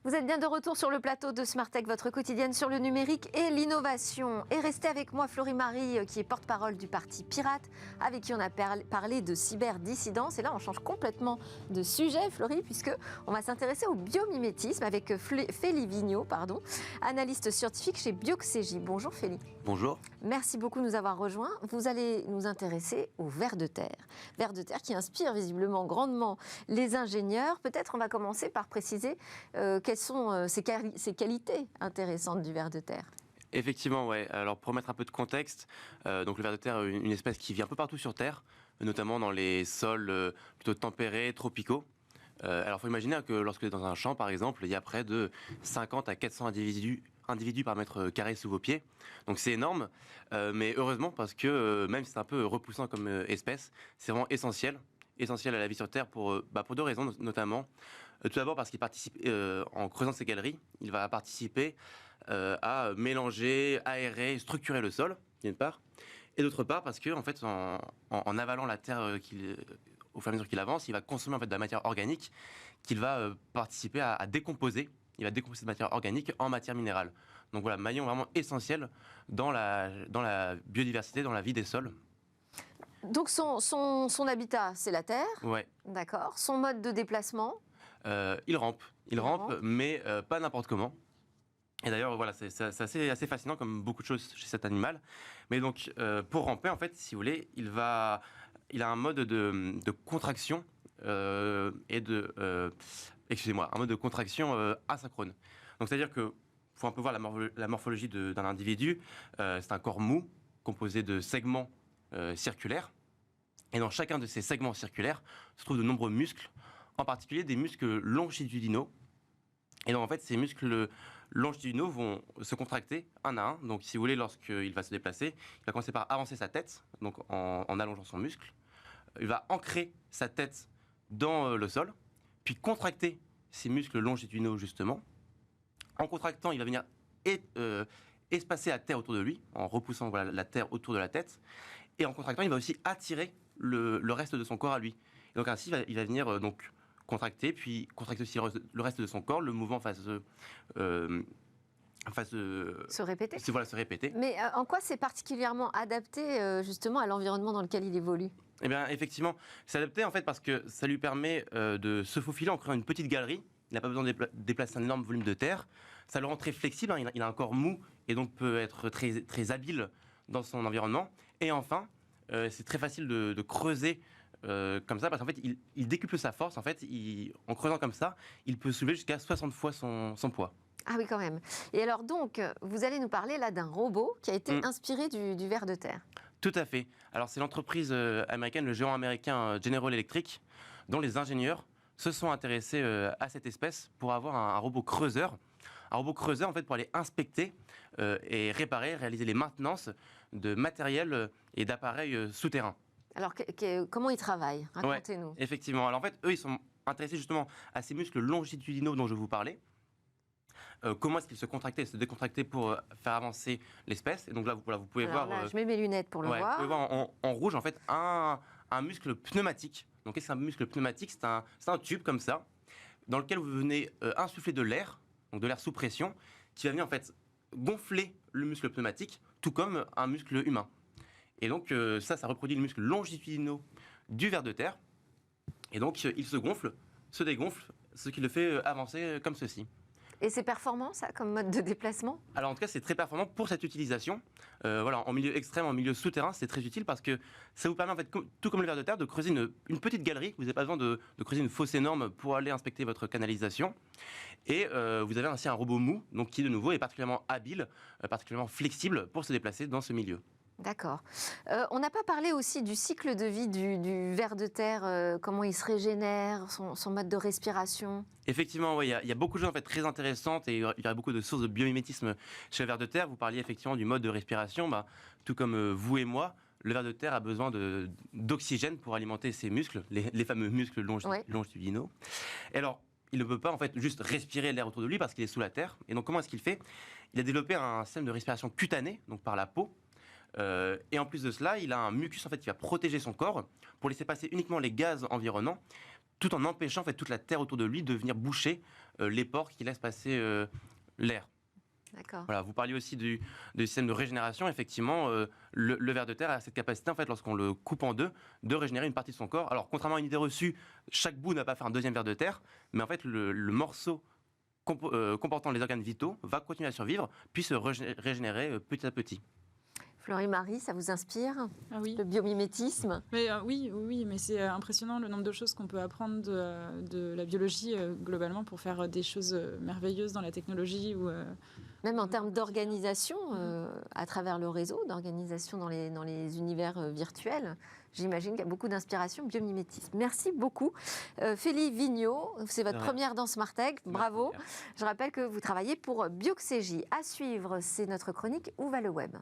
Vous êtes bien de retour sur le plateau de Smartech, votre quotidienne sur le numérique et l'innovation. Et restez avec moi, Florie-Marie, qui est porte-parole du Parti Pirate, avec qui on a parlé de cyberdissidence. Et là, on change complètement de sujet, Florie, puisqu'on va s'intéresser au biomimétisme avec Félie Vigneault, analyste scientifique chez Bioxégie. Bonjour Félie. Bonjour. Merci beaucoup de nous avoir rejoints. Vous allez nous intéresser au ver de terre. Ver de terre qui inspire visiblement grandement les ingénieurs. Peut-être on va commencer par préciser quelles sont ces qualités intéressantes du ver de terre. Effectivement, ouais. Alors pour mettre un peu de contexte, donc le ver de terre est une espèce qui vit un peu partout sur Terre, notamment dans les sols plutôt tempérés, tropicaux. Alors il faut imaginer que lorsque dans un champ, par exemple, il y a près de 50 à 400 individus par mètre carré sous vos pieds. Donc c'est énorme, mais heureusement parce que même si c'est un peu repoussant comme espèce, c'est vraiment essentiel à la vie sur Terre pour deux raisons notamment. Tout d'abord parce qu'il participe, en creusant ces galeries, il va participer à mélanger, aérer, structurer le sol, d'une part, et d'autre part parce que en fait, en avalant la terre au fur et à mesure qu'il avance, il va consommer en fait de la matière organique qu'il va participer à décomposer. Il va décomposer cette matière organique en matière minérale. Donc voilà, maillon vraiment essentiel dans la biodiversité, dans la vie des sols. Donc son habitat, c'est la terre. Ouais. D'accord. Son mode de déplacement. Il rampe, mais pas n'importe comment. Et d'ailleurs, voilà, c'est assez fascinant comme beaucoup de choses chez cet animal. Mais donc, pour ramper, en fait, si vous voulez, il a un mode de contraction un mode de contraction asynchrone. Donc, c'est-à-dire que faut un peu voir la morphologie d'un individu. C'est un corps mou composé de segments circulaires. Et dans chacun de ces segments circulaires se trouvent de nombreux muscles, en particulier des muscles longitudinaux. Et donc en fait, ces muscles longitudinaux vont se contracter un à un. Donc si vous voulez, lorsqu'il va se déplacer, il va commencer par avancer sa tête, donc en allongeant son muscle. Il va ancrer sa tête dans le sol, puis contracter ses muscles longitudinaux justement. En contractant, il va venir espacer la terre autour de lui, en repoussant la terre autour de la tête. Et en contractant, il va aussi attirer le reste de son corps à lui. Et donc ainsi, il va venir contracter, puis contracter aussi le reste de son corps, le mouvement se répéter. Se répéter. Mais en quoi c'est particulièrement adapté justement à l'environnement dans lequel il évolue ? Eh bien, effectivement, c'est adapté en fait parce que ça lui permet de se faufiler en créant une petite galerie. Il n'a pas besoin de déplacer un énorme volume de terre. Ça le rend très flexible, hein. Il a un corps mou et donc peut être très, très habile dans son environnement. Et enfin, c'est très facile de creuser comme ça, parce qu'en fait, il décuple sa force. En fait, en creusant comme ça, il peut soulever jusqu'à 60 fois son poids. Ah oui, quand même. Et alors donc, vous allez nous parler là d'un robot qui a été inspiré du ver de terre. Tout à fait. Alors c'est l'entreprise américaine, le géant américain General Electric, dont les ingénieurs se sont intéressés à cette espèce pour avoir un robot creuseur. Un robot creuseur, en fait, pour aller inspecter et réparer, réaliser les maintenances de matériel et d'appareils souterrains. Alors, comment ils travaillent ? Racontez-nous. Ouais, effectivement. Alors, en fait, eux, ils sont intéressés justement à ces muscles longitudinaux dont je vous parlais. Comment est-ce qu'ils se contractaient et se décontractaient pour faire avancer l'espèce. Et donc là, vous pouvez voir... Là, je mets mes lunettes pour le voir. Vous pouvez voir en rouge, en fait, un muscle pneumatique. Donc, qu'est-ce qu'un muscle pneumatique ? C'est un tube comme ça, dans lequel vous venez insuffler de l'air, donc de l'air sous pression, qui va venir en fait gonfler le muscle pneumatique, tout comme un muscle humain. Et donc ça reproduit le muscle longitudinaux du ver de terre. Et donc il se gonfle, se dégonfle, ce qui le fait avancer comme ceci. Et c'est performant, ça, comme mode de déplacement ? Alors en tout cas, c'est très performant pour cette utilisation. En milieu extrême, en milieu souterrain, c'est très utile parce que ça vous permet, en fait, tout comme le ver de terre, de creuser une petite galerie. Vous n'avez pas besoin de creuser une fosse énorme pour aller inspecter votre canalisation. Et vous avez ainsi un robot mou, donc qui de nouveau est particulièrement habile, particulièrement flexible pour se déplacer dans ce milieu. D'accord. On n'a pas parlé aussi du cycle de vie du ver de terre, comment il se régénère, son mode de respiration. Effectivement, oui, il y a beaucoup de choses en fait, très intéressantes et il y a beaucoup de sources de biomimétisme chez le ver de terre. Vous parliez effectivement du mode de respiration, tout comme vous et moi, le ver de terre a besoin d'oxygène pour alimenter ses muscles, les fameux muscles longitudinaux. Et alors, il ne peut pas en fait juste respirer l'air autour de lui parce qu'il est sous la terre. Et donc, comment est-ce qu'il fait ? Il a développé un système de respiration cutanée, donc par la peau, Et en plus de cela, il a un mucus en fait, qui va protéger son corps pour laisser passer uniquement les gaz environnants, tout en empêchant en fait, toute la terre autour de lui de venir boucher les pores qui laissent passer l'air. D'accord. Voilà, vous parliez aussi du système de régénération. Effectivement, le ver de terre a cette capacité, en fait, lorsqu'on le coupe en deux, de régénérer une partie de son corps. Alors, contrairement à une idée reçue, chaque bout n'a pas fait un deuxième ver de terre, mais en fait, le morceau comportant les organes vitaux va continuer à survivre, puis se régénérer petit à petit. Florie-Marie, ça vous inspire, Ah oui. le biomimétisme? Mais oui, mais c'est impressionnant le nombre de choses qu'on peut apprendre de la biologie globalement pour faire des choses merveilleuses dans la technologie. Même en termes d'organisation, à travers le réseau, d'organisation dans les univers virtuels, j'imagine qu'il y a beaucoup d'inspiration biomimétisme. Merci beaucoup. Félie Vigneault, c'est votre première dans Smart Tech, bravo. Je rappelle que vous travaillez pour Bioxégie. À suivre, c'est notre chronique Où va le web ?